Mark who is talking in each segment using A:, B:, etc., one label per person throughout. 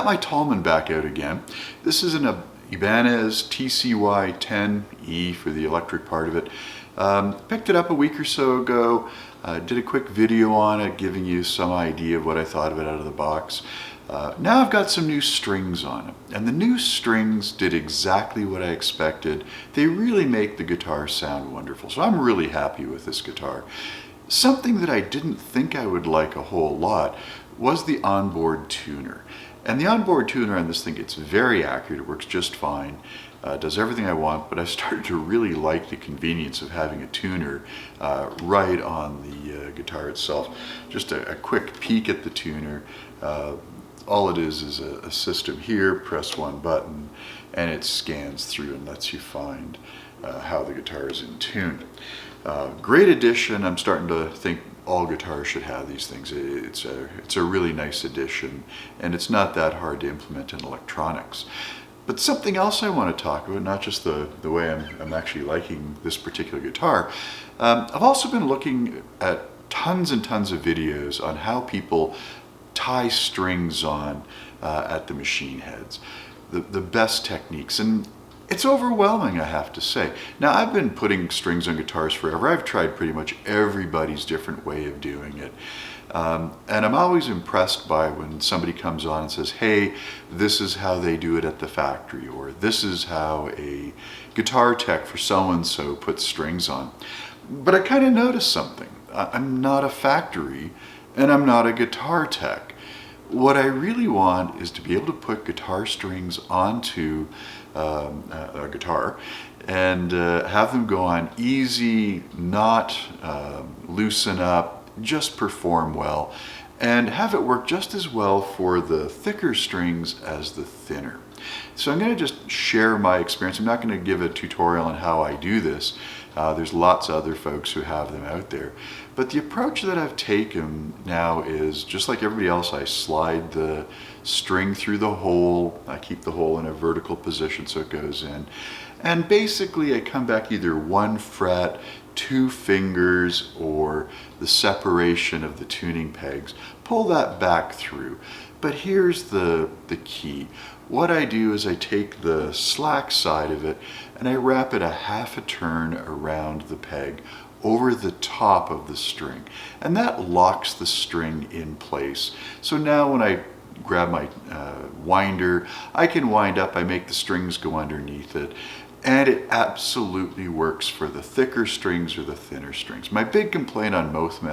A: got my Talman back out again. This is an Ibanez TCY10E for the electric part of it. Picked it up a week or so ago, did a quick video on it, giving you some idea of what I thought of it out of the box. Now I've got some new strings on it, and the new strings did exactly what I expected. They really make the guitar sound wonderful, so I'm really happy with this guitar. Something that I didn't think I would like a whole lot was the onboard tuner. And the onboard tuner on this thing, it's very accurate, it works just fine, does everything I want, but I started to really like the convenience of having a tuner right on the guitar itself. Just a quick peek at the tuner. All it is a system here, press one button, and it scans through and lets you find how the guitar is in tune. Great addition. I'm starting to think all guitars should have these things. It's a really nice addition, and it's not that hard to implement in electronics. But something else I want to talk about, not just the way I'm actually liking this particular guitar. I've also been looking at tons and tons of videos on how people tie strings on at the machine heads, the best techniques, and it's overwhelming, I have to say. Now, I've been putting strings on guitars forever. I've tried pretty much everybody's different way of doing it. And I'm always impressed by when somebody comes on and says, hey, this is how they do it at the factory, or this is how a guitar tech for so-and-so puts strings on. But I kind of noticed something. I'm not a factory, and I'm not a guitar tech. What I really want is to be able to put guitar strings onto a guitar and have them go on easy, not loosen up, just perform well, and have it work just as well for the thicker strings as the thinner. So I'm going to just share my experience. I'm not going to give a tutorial on how I do this. There's lots of other folks who have them out there. But the approach that I've taken now is, just like everybody else, I slide the string through the hole. I keep the hole in a vertical position so it goes in. And basically I come back either one fret, two fingers, or the separation of the tuning pegs. Pull that back through. But here's the key. What I do is I take the slack side of it and I wrap it a half a turn around the peg over the top of the string, and that locks the string in place. So now when I grab my winder, I can wind up, I make the strings go underneath it, and it absolutely works for the thicker strings or the thinner strings. My big complaint on most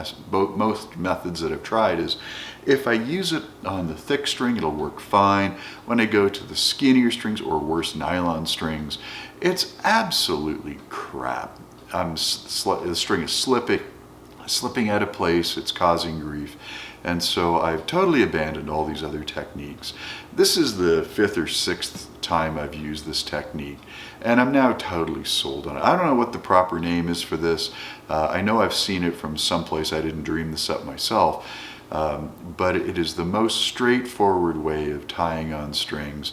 A: methods that I've tried is if I use it on the thick string, it'll work fine. When I go to the skinnier strings, or worse, nylon strings, it's absolutely crap. The string is slipping out of place, it's causing grief. And so I've totally abandoned all these other techniques. This is the 5th or 6th time I've used this technique, and I'm now totally sold on it. I don't know what the proper name is for this. I know I've seen it from someplace. I didn't dream this up myself. But it is the most straightforward way of tying on strings.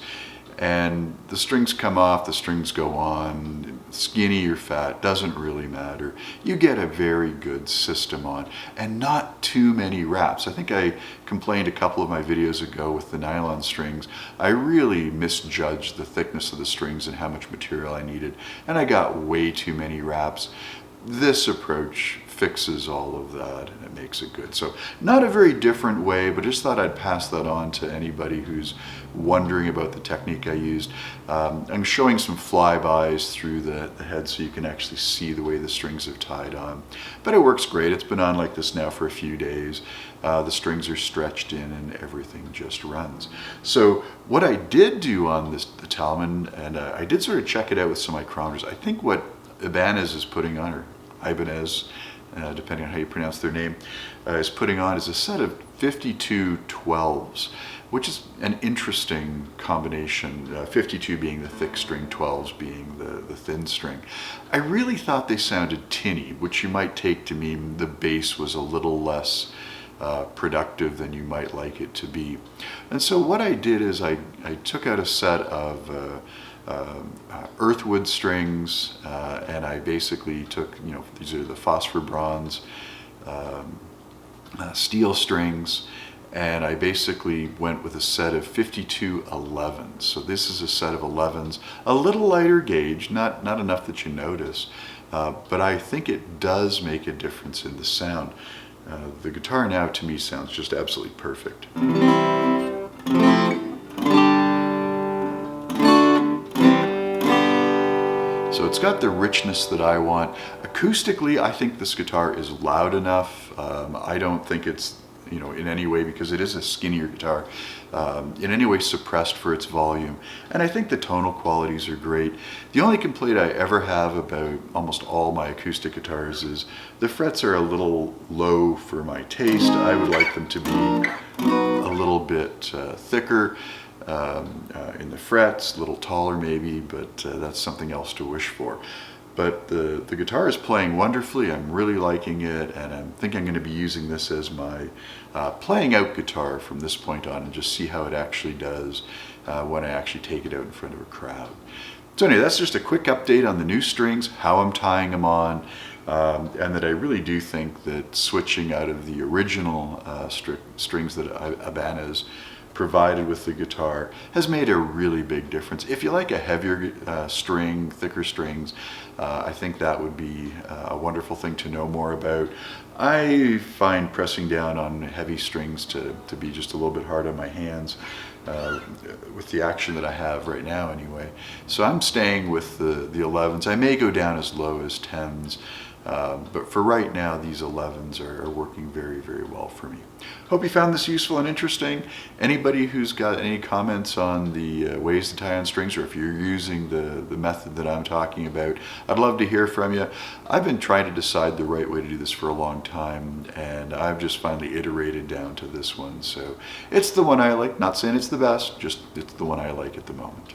A: And the strings come off, the strings go on, skinny or fat, doesn't really matter. You get a very good system on, and not too many wraps. I think I complained a couple of my videos ago with the nylon strings. I really misjudged the thickness of the strings and how much material I needed, and I got way too many wraps. This approach fixes all of that, and it makes it good. So not a very different way, but just thought I'd pass that on to anybody who's wondering about the technique I used. I'm showing some flybys through the head so you can actually see the way the strings have tied on. But it works great. It's been on like this now for a few days. The strings are stretched in and everything just runs. So what I did do on the Talman, and I did sort of check it out with some micrometers. I think what Ibanez is putting on, or Ibanez, depending on how you pronounce their name, is putting on is a set of 52 12s, which is an interesting combination, 52 being the thick string, 12s being the thin string. I really thought they sounded tinny, which you might take to mean the bass was a little less productive than you might like it to be. And so what I did is I took out a set of earthwood strings, and I basically took, these are the phosphor bronze steel strings, and I basically went with a set of 52 11s. So this is a set of 11s, a little lighter gauge, not enough that you notice, but I think it does make a difference in the sound. The guitar now to me sounds just absolutely perfect. So it's got the richness that I want. Acoustically, I think this guitar is loud enough. I don't think it's, in any way, because it is a skinnier guitar, in any way suppressed for its volume. And I think the tonal qualities are great. The only complaint I ever have about almost all my acoustic guitars is the frets are a little low for my taste. I would like them to be a little bit thicker in the frets, a little taller maybe, but that's something else to wish for. But the guitar is playing wonderfully. I'm really liking it, and I think I'm going to be using this as my playing out guitar from this point on, and just see how it actually does when I actually take it out in front of a crowd. So anyway, that's just a quick update on the new strings, how I'm tying them on, and that I really do think that switching out of the original strings that Ibanez provided with the guitar has made a really big difference. If you like a heavier string, thicker strings, I think that would be a wonderful thing to know more about. I find pressing down on heavy strings to be just a little bit hard on my hands with the action that I have right now anyway. So I'm staying with the 11s. I may go down as low as 10s. But for right now, these 11s are working very, very well for me. Hope you found this useful and interesting. Anybody who's got any comments on the ways to tie on strings, or if you're using the method that I'm talking about, I'd love to hear from you. I've been trying to decide the right way to do this for a long time, and I've just finally iterated down to this one. So it's the one I like. Not saying it's the best, just it's the one I like at the moment.